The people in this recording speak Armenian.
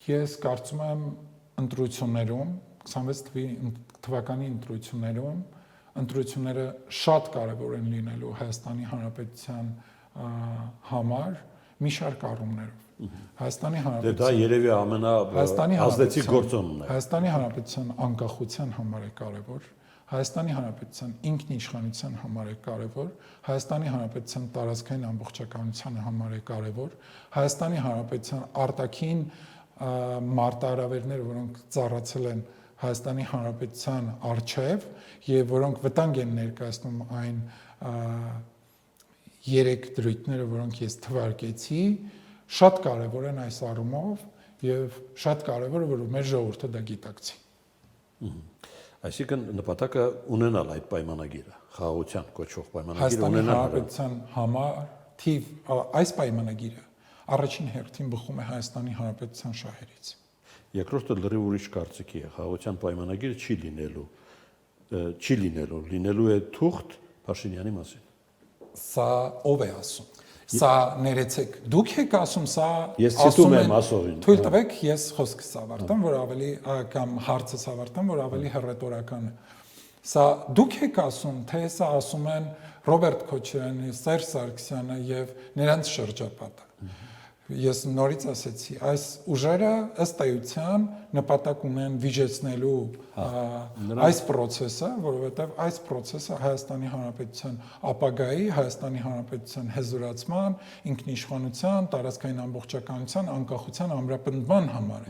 Ես կարծում եմ ընտրություններում 26 թվականի ընտրությունները շատ կարևոր են լինելու Հայաստանի Հանրապետության համար մի շարք առումներով։ Հայաստանի Դա երևի ամենաազդեցիկ գործոնն է։ Հայաստանի Հանրապետության անկախության համար է կարևոր, Հայաստանի Հանրապետության ինքնիշխանության համար է կարևոր, Հայաստանի Հանրապետության տարածքային ամբողջականության համար է կարևոր, Հայաստանի Հանրապետության արտաքին մարտահրավերները, որոնք ծառացել են Հայաստանի Հանրապետության առջև եւ որոնք վտանգ են ներկայացնում այն 3 դրույթները, որոնք ես թվարկեցի, շատ կարևոր են այս առումով եւ շատ կարևոր է, որ մեր ժողովուրդը դա գիտակցի։ Այսինքն նպատակը ունենալ այդ պայմանագիրը, խաղաղության կոչվող պայմանագիրը Հայաստանի Հանրապետության համար այս պայմանագիրը առաջին հերթին բխում է Հայաստանի Հանրապետության շահերից։ Երկրորդը լրիվ ուրիշ կարծիքի է, խաղաղության պայմանագիրը չի լինելու, լինելու է թուղթ Փաշինյանի մասին։ Սա ով է ասում։ Սա ներեցեք, դուք եք ասում, սա ես ցիտում եմ ասողին։ Թույլ տվեք, ես խոսքս ավարտեմ, որ ավելի կամ հարցս ավարտեմ, որ ավելի հռետորական է։ Սա դուք եք ասում, թե սա ասում են Ռոբերտ Քոչարյանը, Սերժ Սարգսյանը եւ նրանց շրջապատը։ Ես նորից ասեցի, այս ուժերը ըստ էության նպատակ ունեն վիճեցնելու այս process-ը, որովհետև այս process-ը Հայաստանի Հանրապետության ապագայի, Հայաստանի Հանրապետության հզորացման, ինքնիշխանության, տարածքային ամբողջականության, անկախության ամրապնդման համար է։